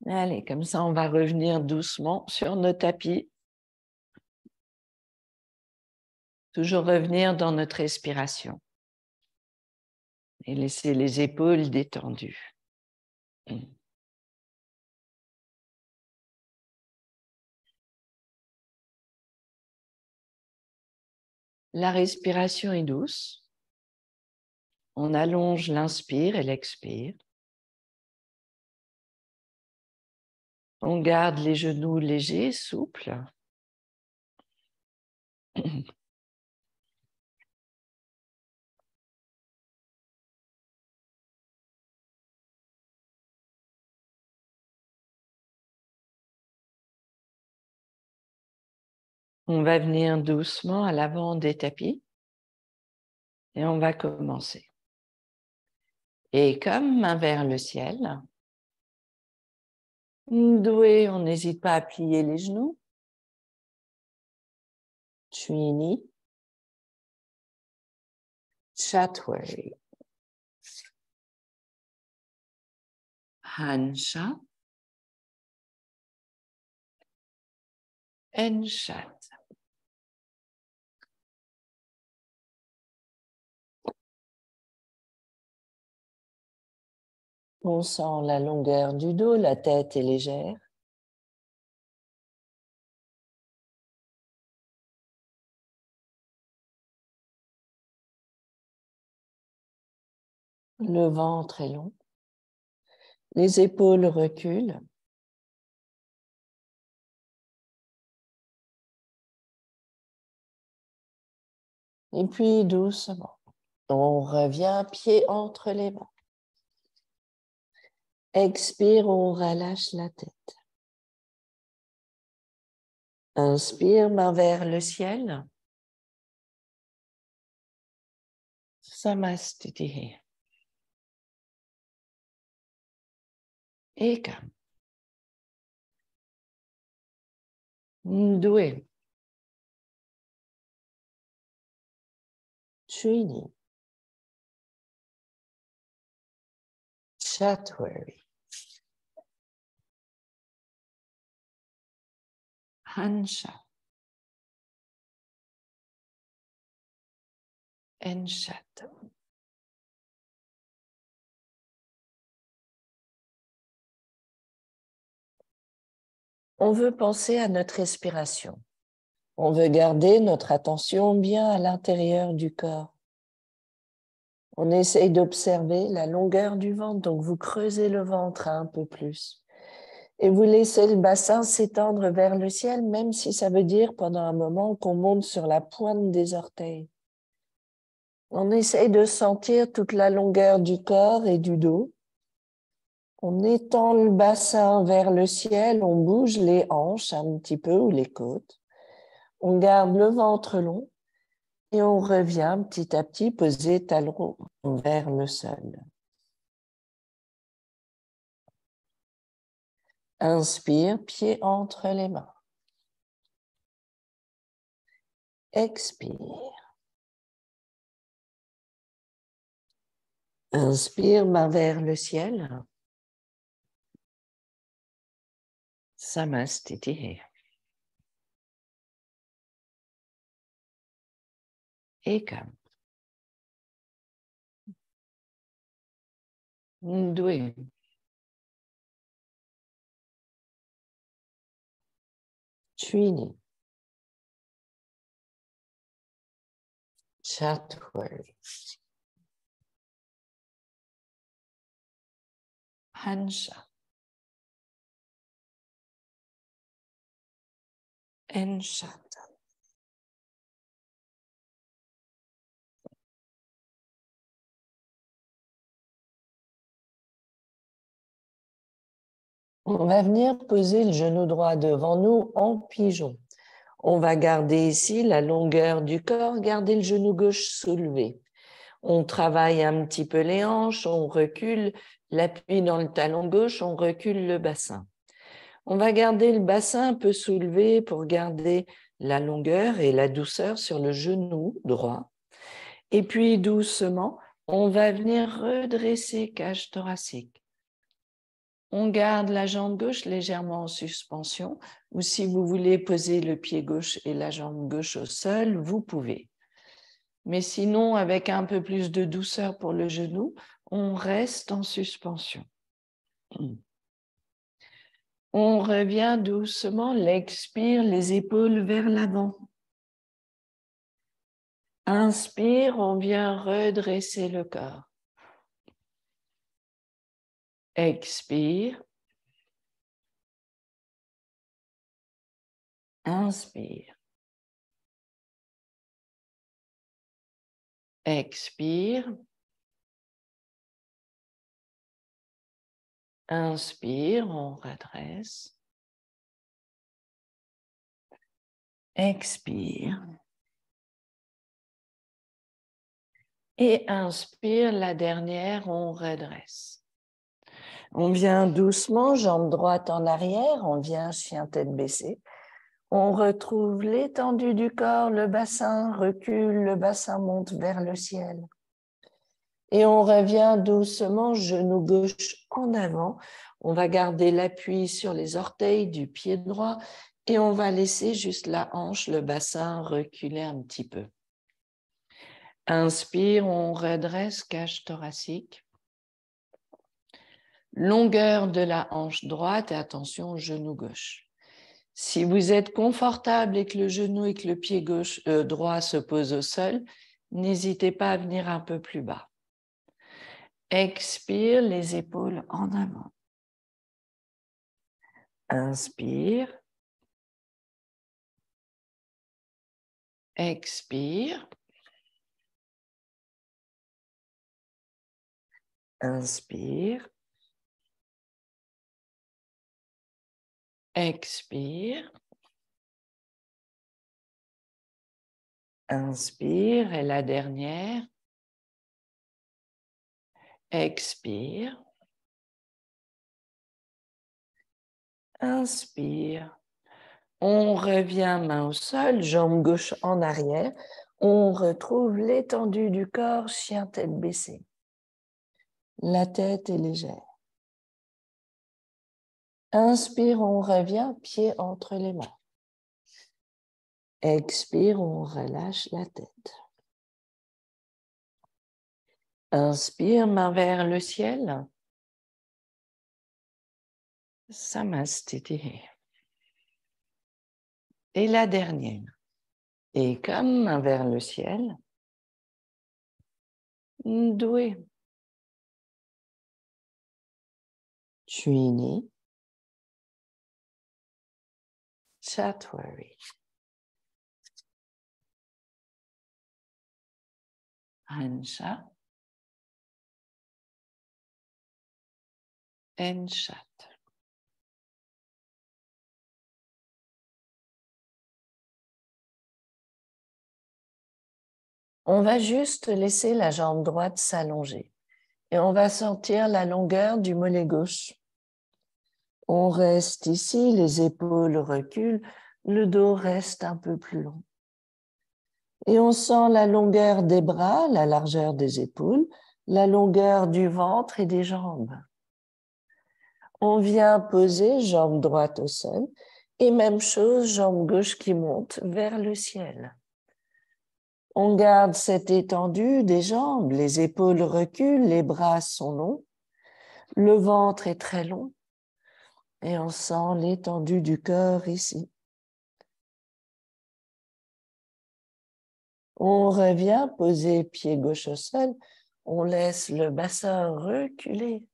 Allez, comme ça, on va revenir doucement sur nos tapis. Toujours revenir dans notre respiration. Et laisser les épaules détendues. La respiration est douce. On allonge l'inspire et l'expire. On garde les genoux légers, souples. On va venir doucement à l'avant des tapis et on va commencer. Et comme main vers le ciel, Ndoué, on n'hésite pas à plier les genoux. Chini, Chatwari, Hansha, Enchat. On sent la longueur du dos, la tête est légère. Le ventre est long. Les épaules reculent. Et puis doucement, on revient pied entre les mains. Expire, on relâche la tête. Inspire, main vers le ciel. Samastitihi. Ekam. Ndoué. Chini. Chatwari. Hansha. Enchat. On veut penser à notre respiration. On veut garder notre attention bien à l'intérieur du corps. On essaye d'observer la longueur du ventre, donc vous creusez le ventre un peu plus. Et vous laissez le bassin s'étendre vers le ciel, même si ça veut dire pendant un moment qu'on monte sur la pointe des orteils. On essaye de sentir toute la longueur du corps et du dos. On étend le bassin vers le ciel, on bouge les hanches un petit peu ou les côtes. On garde le ventre long et on revient petit à petit poser talons vers le sol. Inspire, pied entre les mains. Expire. Inspire, main vers le ciel. Samastitihi. Ekam. Ndoué. Chini. Chatwari. Hansha. Enchat. On va venir poser le genou droit devant nous en pigeon. On va garder ici la longueur du corps, garder le genou gauche soulevé. On travaille un petit peu les hanches, on recule l'appui dans le talon gauche, on recule le bassin. On va garder le bassin un peu soulevé pour garder la longueur et la douceur sur le genou droit. Et puis doucement, On va venir redresser cage thoracique. On garde la jambe gauche légèrement en suspension, ou si vous voulez poser le pied gauche et la jambe gauche au sol, vous pouvez. Mais sinon, avec un peu plus de douceur pour le genou, on reste en suspension. On revient doucement, l'expire, les épaules vers l'avant. Inspire, on vient redresser le corps. Expire. Inspire. Expire. Inspire, on redresse. Expire. Et inspire, la dernière, on redresse. On vient doucement, jambe droite en arrière, on vient chien tête baissée. On retrouve l'étendue du corps, le bassin recule, le bassin monte vers le ciel. Et on revient doucement, genou gauche en avant. On va garder l'appui sur les orteils du pied droit et on va laisser juste la hanche, le bassin reculer un petit peu. Inspire, on redresse, cage thoracique. Longueur de la hanche droite et attention, genou gauche. Si vous êtes confortable et que le genou et que le pied droit se posent au sol, n'hésitez pas à venir un peu plus bas. Expire, les épaules en avant. Inspire. Expire. Inspire. Expire. Inspire. Et la dernière. Expire. Inspire. On revient main au sol, jambe gauche en arrière. On retrouve l'étendue du corps, chien tête baissée. La tête est légère. Inspire, on revient, pied entre les mains. Expire, on relâche la tête. Inspire, main vers le ciel. Samastiti. Et la dernière. Et comme main vers le ciel. Doué. Trini. Chatwari. Hansha. Enchat. On va juste laisser la jambe droite s'allonger et on va sentir la longueur du mollet gauche. On reste ici, les épaules reculent, le dos reste un peu plus long. Et on sent la longueur des bras, la largeur des épaules, la longueur du ventre et des jambes. On vient poser jambe droite au sol et même chose, jambe gauche qui monte vers le ciel. On garde cette étendue des jambes, les épaules reculent, les bras sont longs, le ventre est très long et on sent l'étendue du corps ici. On revient poser pied gauche au sol, on laisse le bassin reculer.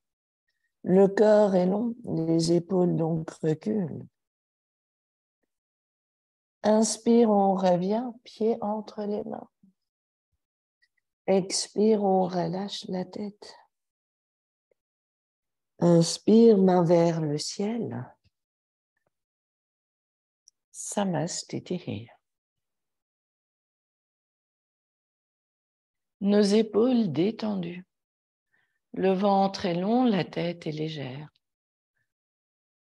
Le corps est long, les épaules donc reculent. Inspire, on revient, pied entre les mains. Expire, on relâche la tête. Inspire, main vers le ciel. Samastiti. Nos épaules détendues. Le ventre est long, la tête est légère.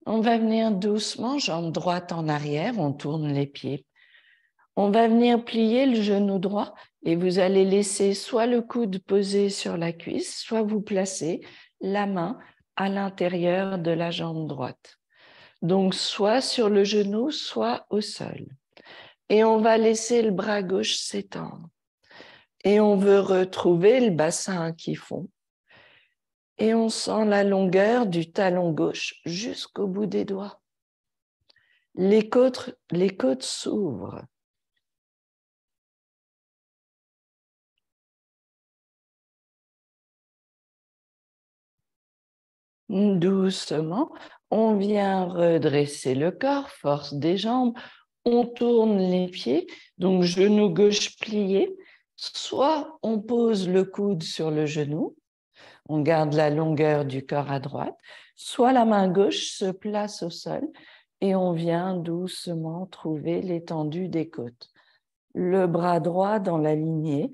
On va venir doucement, jambe droite en arrière, on tourne les pieds. On va venir plier le genou droit Et vous allez laisser soit le coude posé sur la cuisse, soit vous placez la main à l'intérieur de la jambe droite. Donc, soit sur le genou, soit au sol. Et on va laisser le bras gauche s'étendre. Et on veut retrouver le bassin qui fond. Et on sent la longueur du talon gauche jusqu'au bout des doigts. Les côtes s'ouvrent. Doucement, on vient redresser le corps, force des jambes, on tourne les pieds, donc genou gauche plié, soit on pose le coude sur le genou, on garde la longueur du corps à droite, soit la main gauche se place au sol et on vient doucement trouver l'étendue des côtes. Le bras droit dans la lignée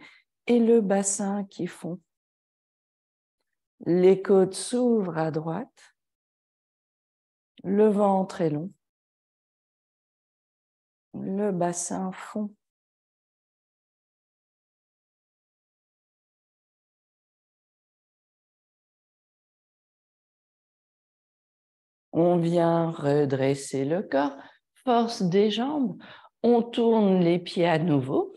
et le bassin qui fond. Les côtes s'ouvrent à droite, le ventre est long, le bassin fond. On vient redresser le corps, force des jambes, on tourne les pieds à nouveau.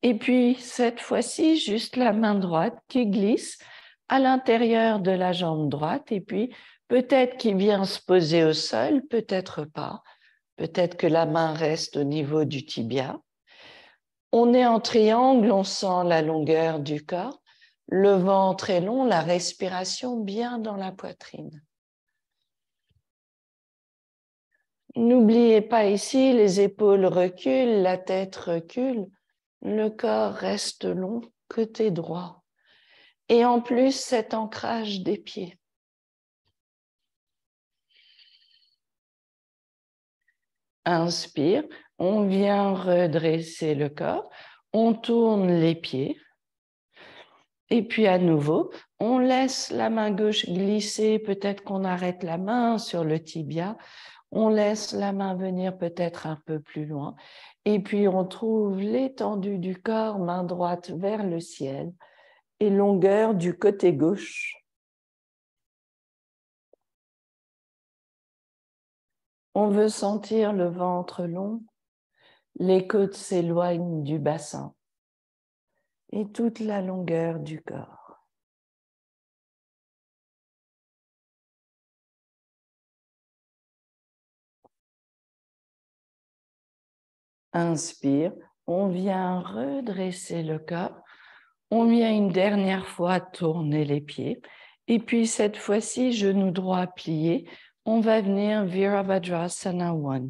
Et puis, cette fois-ci, juste la main droite qui glisse à l'intérieur de la jambe droite. Et puis, peut-être qu'il vient se poser au sol, peut-être pas. Peut-être que la main reste au niveau du tibia. On est en triangle, on sent la longueur du corps. Le ventre est long, la respiration bien dans la poitrine. N'oubliez pas ici, les épaules reculent, la tête recule, le corps reste long, côté droit. Et en plus, cet ancrage des pieds. Inspire, on vient redresser le corps, on tourne les pieds. Et puis à nouveau, on laisse la main gauche glisser, peut-être qu'on arrête la main sur le tibia, on laisse la main venir peut-être un peu plus loin, et puis on trouve l'étendue du corps, main droite vers le ciel, et longueur du côté gauche. On veut sentir le ventre long, les côtes s'éloignent du bassin, et toute la longueur du corps. Inspire, on vient redresser le corps, on vient une dernière fois tourner les pieds, et puis cette fois-ci, genou droit plié, on va venir Virabhadrasana 1.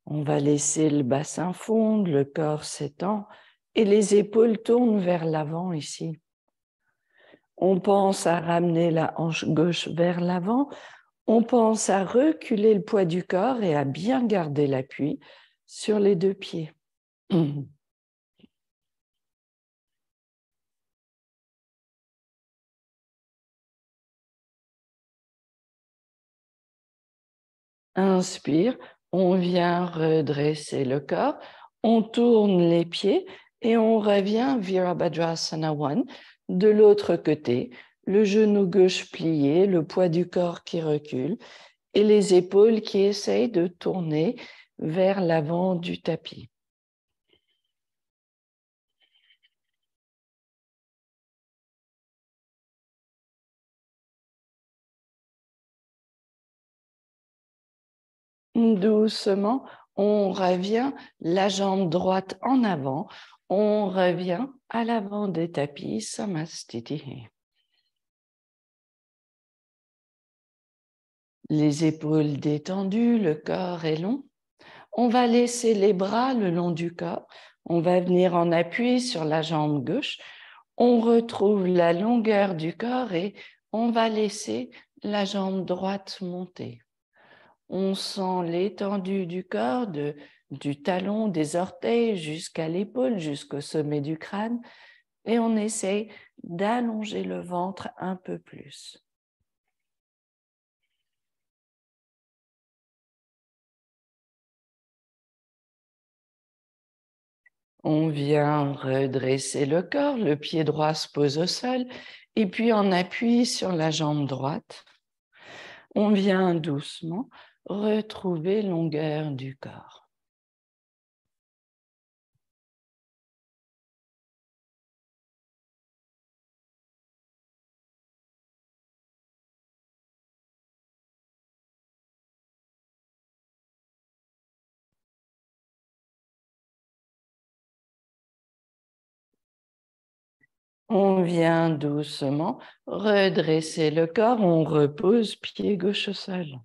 On va laisser le bassin fondre, le corps s'étend, et les épaules tournent vers l'avant ici. On pense à ramener la hanche gauche vers l'avant, on pense à reculer le poids du corps et à bien garder l'appui sur les deux pieds. Inspire, on vient redresser le corps, on tourne les pieds et on revient Virabhadrasana 1 de l'autre côté, le genou gauche plié, le poids du corps qui recule et les épaules qui essayent de tourner vers l'avant du tapis. Doucement, on revient la jambe droite en avant, on revient à l'avant des tapis, Samastitihi. Les épaules détendues, le corps est long. On va laisser les bras le long du corps. On va venir en appui sur la jambe gauche. On retrouve la longueur du corps et on va laisser la jambe droite monter. On sent l'étendue du corps, du talon, des orteils jusqu'à l'épaule, jusqu'au sommet du crâne. Et on essaye d'allonger le ventre un peu plus. On vient redresser le corps, le pied droit se pose au sol et puis on appuie sur la jambe droite. On vient doucement retrouver longueur du corps. On vient doucement redresser le corps, on repose pied gauche au sol.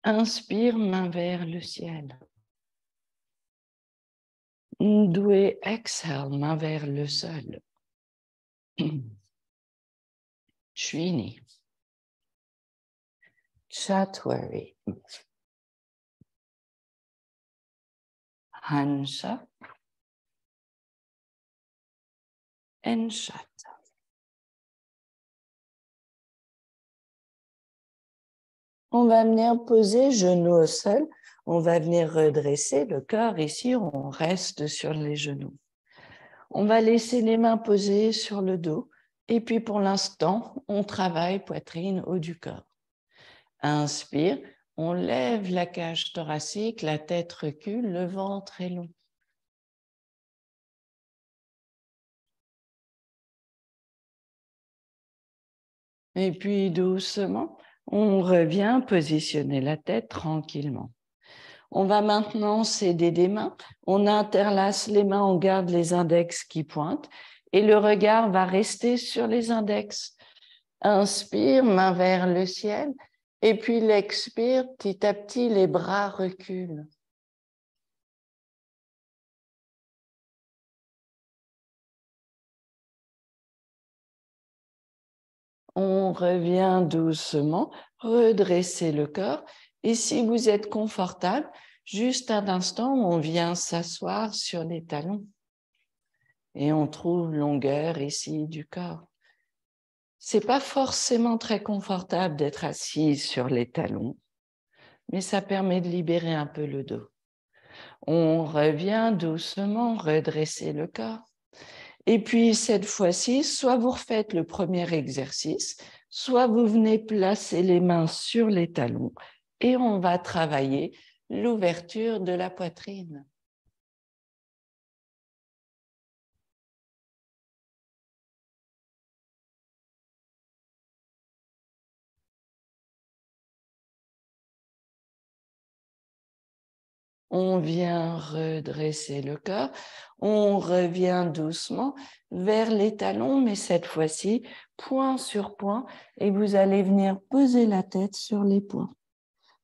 Inspire, main vers le ciel. Doué, exhale, main vers le sol. Chini. Chatwari. Hansha. Enshat. On va venir poser genoux au sol. On va venir redresser le corps. Ici, on reste sur les genoux. On va laisser les mains posées sur le dos. Et puis, pour l'instant, on travaille poitrine, haut du corps. Inspire, on lève la cage thoracique, la tête recule, le ventre est long. Et puis, doucement, on revient positionner la tête tranquillement. On va maintenant s'aider des mains. On interlace les mains, on garde les index qui pointent et le regard va rester sur les index. Inspire, main vers le ciel et puis l'expire, petit à petit, les bras reculent. On revient doucement, redresser le corps. Et si vous êtes confortable, juste un instant, on vient s'asseoir sur les talons. Et on trouve longueur ici du corps. C'est pas forcément très confortable d'être assis sur les talons, mais ça permet de libérer un peu le dos. On revient doucement, redresser le corps. Et puis, cette fois-ci, soit vous refaites le premier exercice, soit vous venez placer les mains sur les talons et on va travailler l'ouverture de la poitrine. On vient redresser le corps, on revient doucement vers les talons, mais cette fois-ci, point sur point, et vous allez venir poser la tête sur les points.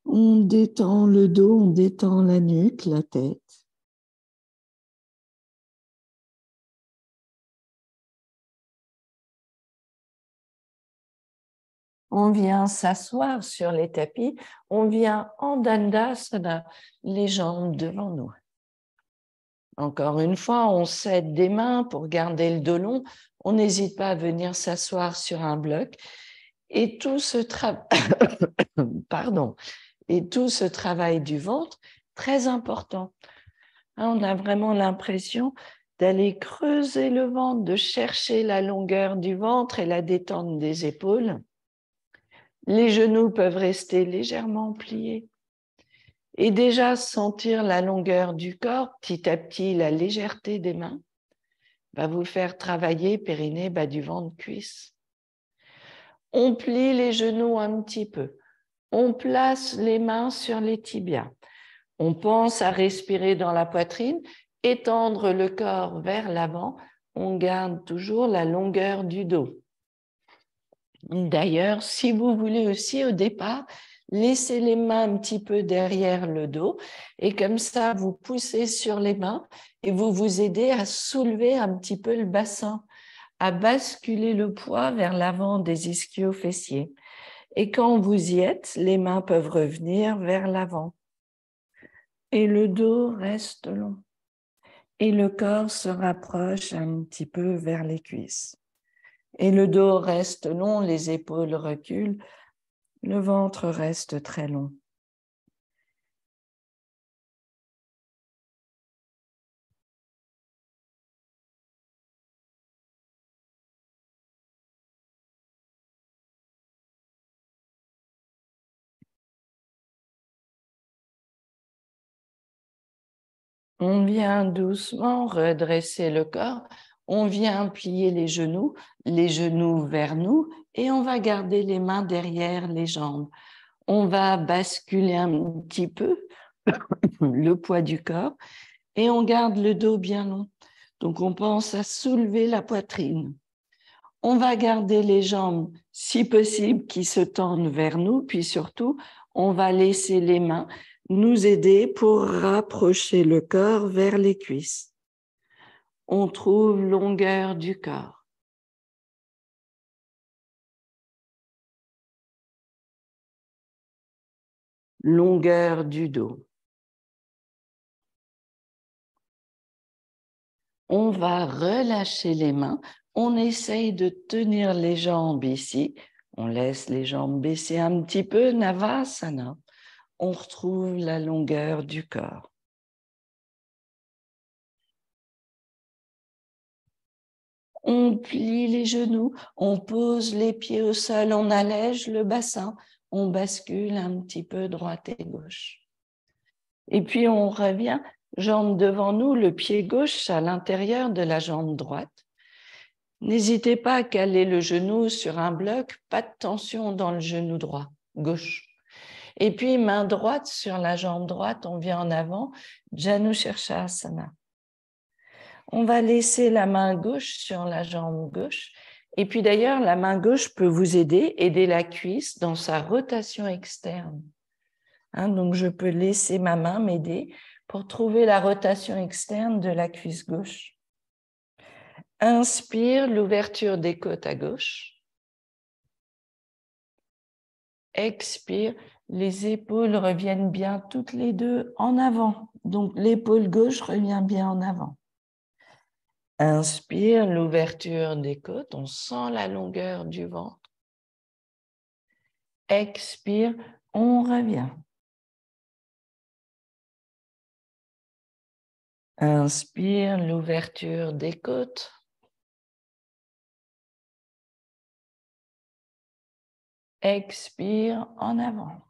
On détend le dos, on détend la nuque, la tête. On vient s'asseoir sur les tapis, on vient en dandasana, les jambes devant nous. Encore une fois, on s'aide des mains pour garder le dos long. On n'hésite pas à venir s'asseoir sur un bloc. Et tout ce travail du ventre, très important. On a vraiment l'impression d'aller creuser le ventre, de chercher la longueur du ventre et la détente des épaules. Les genoux peuvent rester légèrement pliés. Et déjà sentir la longueur du corps, petit à petit la légèreté des mains, va vous faire travailler périnée, bas du ventre, cuisse. On plie les genoux un petit peu. On place les mains sur les tibias. On pense à respirer dans la poitrine, étendre le corps vers l'avant. On garde toujours la longueur du dos. D'ailleurs, si vous voulez aussi au départ, laissez les mains un petit peu derrière le dos et comme ça, vous poussez sur les mains et vous vous aidez à soulever un petit peu le bassin, à basculer le poids vers l'avant des ischio-fessiers. Et quand vous y êtes, les mains peuvent revenir vers l'avant. Et le dos reste long. Et le corps se rapproche un petit peu vers les cuisses. Et le dos reste long, les épaules reculent. Le ventre reste très long. On vient doucement redresser le corps. On vient plier les genoux vers nous, et on va garder les mains derrière les jambes. On va basculer un petit peu le poids du corps et on garde le dos bien long. Donc, on pense à soulever la poitrine. On va garder les jambes, si possible, qui se tendent vers nous, puis surtout, on va laisser les mains nous aider pour rapprocher le corps vers les cuisses. On trouve longueur du corps. Longueur du dos. On va relâcher les mains. On essaye de tenir les jambes ici. On laisse les jambes baisser un petit peu, Navasana. On retrouve la longueur du corps. On plie les genoux, on pose les pieds au sol, on allège le bassin, on bascule un petit peu droite et gauche. Et puis on revient, jambe devant nous, le pied gauche à l'intérieur de la jambe droite. N'hésitez pas à caler le genou sur un bloc, pas de tension dans le genou droit, gauche. Et puis main droite sur la jambe droite, on vient en avant, Janu Shirshasana. On va laisser la main gauche sur la jambe gauche. Et puis d'ailleurs, la main gauche peut vous aider la cuisse dans sa rotation externe. Donc je peux laisser ma main m'aider pour trouver la rotation externe de la cuisse gauche. Inspire, l'ouverture des côtes à gauche. Expire, les épaules reviennent bien toutes les deux en avant. Donc l'épaule gauche revient bien en avant. Inspire, l'ouverture des côtes, on sent la longueur du ventre. Expire, on revient. Inspire, l'ouverture des côtes. Expire, en avant.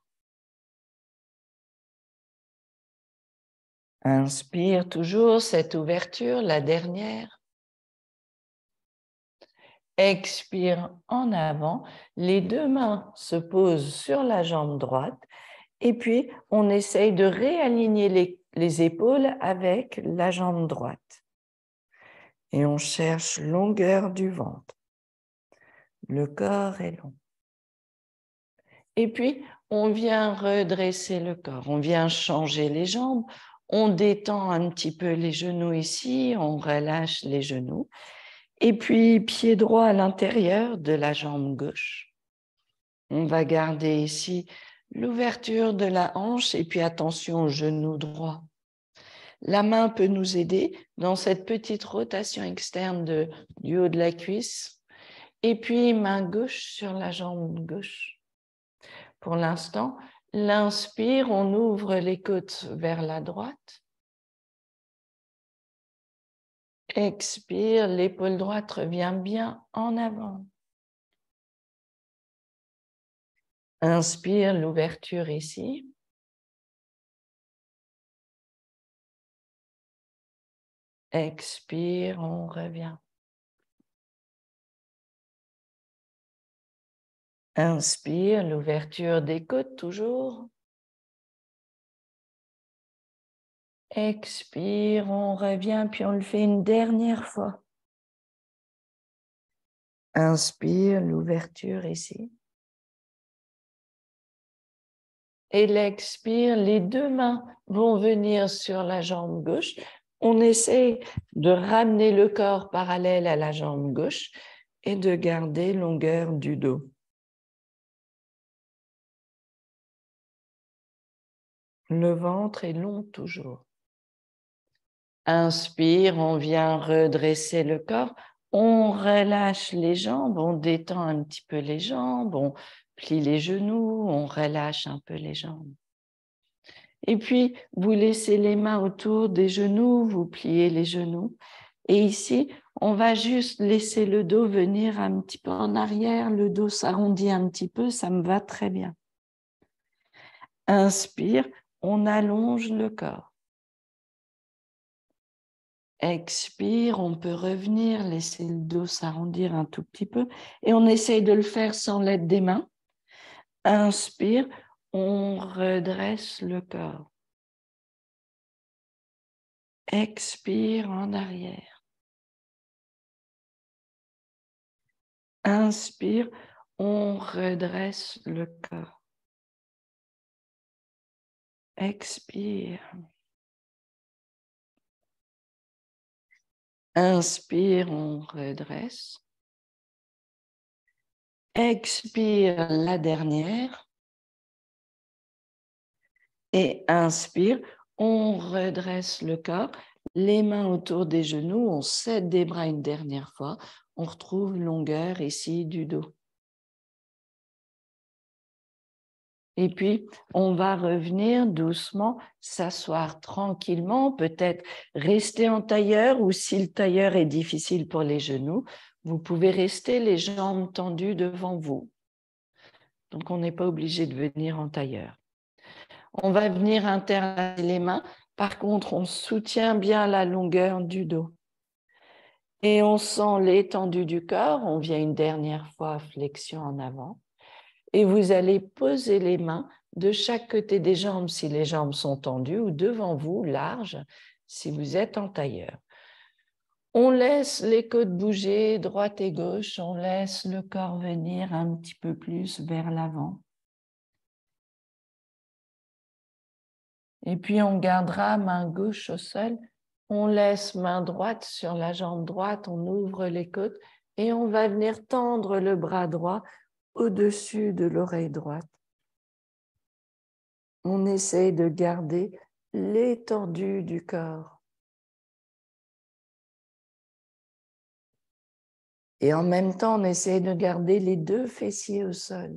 Inspire, toujours cette ouverture, la dernière. Expire, en avant. Les deux mains se posent sur la jambe droite. Et puis, on essaye de réaligner les épaules avec la jambe droite. Et on cherche longueur du ventre. Le corps est long. Et puis, on vient redresser le corps. On vient changer les jambes. On détend un petit peu les genoux ici. On relâche les genoux. Et puis, pied droit à l'intérieur de la jambe gauche. On va garder ici l'ouverture de la hanche et puis attention au genou droit. La main peut nous aider dans cette petite rotation externe du haut de la cuisse. Et puis, main gauche sur la jambe gauche. Pour l'instant, l'inspire, on ouvre les côtes vers la droite. Expire, l'épaule droite revient bien en avant. Inspire, l'ouverture ici. Expire, on revient. Inspire, l'ouverture des côtes toujours. Expire, on revient, puis on le fait une dernière fois. Inspire, l'ouverture ici. Et l'expire, les deux mains vont venir sur la jambe gauche. On essaie de ramener le corps parallèle à la jambe gauche et de garder longueur du dos. Le ventre est long toujours. Inspire, on vient redresser le corps. On relâche les jambes, on détend un petit peu les jambes, on plie les genoux, on relâche un peu les jambes. Et puis, vous laissez les mains autour des genoux, vous pliez les genoux. Et ici, on va juste laisser le dos venir un petit peu en arrière, le dos s'arrondit un petit peu, ça me va très bien. Inspire, on allonge le corps. Expire, on peut revenir, laisser le dos s'arrondir un tout petit peu. Et on essaye de le faire sans l'aide des mains. Inspire, on redresse le corps. Expire en arrière. Inspire, on redresse le corps. Expire. Inspire, on redresse. Expire la dernière. Et inspire, on redresse le corps. Les mains autour des genoux, on cède des bras une dernière fois. On retrouve longueur ici du dos. Et puis, on va revenir doucement, s'asseoir tranquillement, peut-être rester en tailleur ou si le tailleur est difficile pour les genoux, vous pouvez rester les jambes tendues devant vous. Donc, on n'est pas obligé de venir en tailleur. On va venir interlacer les mains. Par contre, on soutient bien la longueur du dos. Et on sent l'étendue du corps. On vient une dernière fois, flexion en avant. Et vous allez poser les mains de chaque côté des jambes si les jambes sont tendues ou devant vous, larges, si vous êtes en tailleur. On laisse les côtes bouger, droite et gauche. On laisse le corps venir un petit peu plus vers l'avant. Et puis, on gardera main gauche au sol. On laisse main droite sur la jambe droite. On ouvre les côtes et on va venir tendre le bras droit au-dessus de l'oreille droite. On essaye de garder l'étendue du corps. Et en même temps, on essaye de garder les deux fessiers au sol.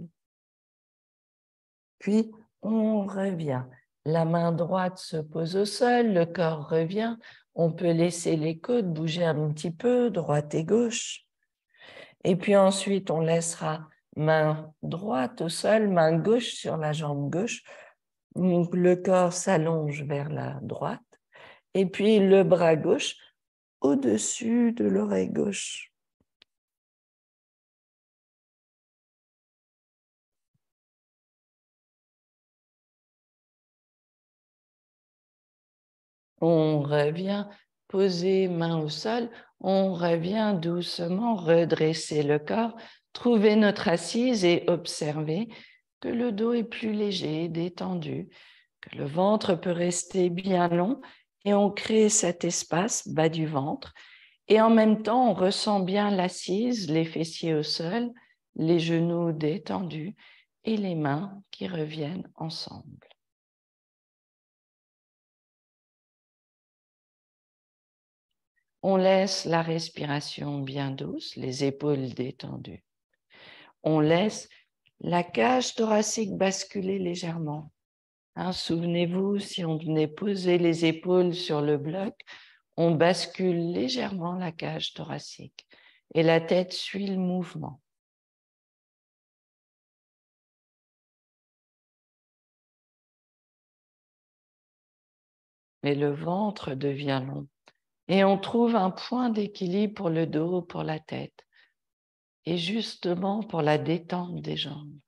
Puis, on revient. La main droite se pose au sol, le corps revient. On peut laisser les côtes bouger un petit peu, droite et gauche. Et puis ensuite, on laissera main droite au sol, main gauche sur la jambe gauche. Donc, le corps s'allonge vers la droite. Et puis, le bras gauche au-dessus de l'oreille gauche. On revient, poser main au sol, on revient doucement, redresser le corps, trouver notre assise et observer que le dos est plus léger, détendu, que le ventre peut rester bien long et on crée cet espace bas du ventre et en même temps on ressent bien l'assise, les fessiers au sol, les genoux détendus et les mains qui reviennent ensemble. On laisse la respiration bien douce, les épaules détendues. On laisse la cage thoracique basculer légèrement. Souvenez-vous, si on venait poser les épaules sur le bloc, on bascule légèrement la cage thoracique et la tête suit le mouvement. Et le ventre devient long. Et on trouve un point d'équilibre pour le dos, pour la tête. Et justement pour la détente des jambes.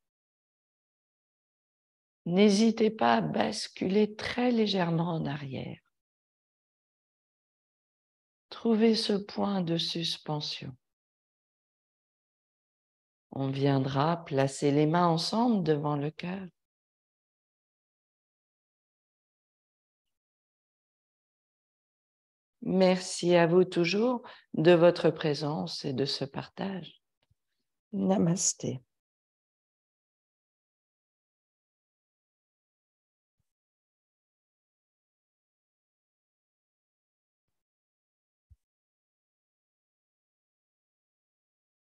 N'hésitez pas à basculer très légèrement en arrière. Trouvez ce point de suspension. On viendra placer les mains ensemble devant le cœur. Merci à vous toujours de votre présence et de ce partage. Namasté.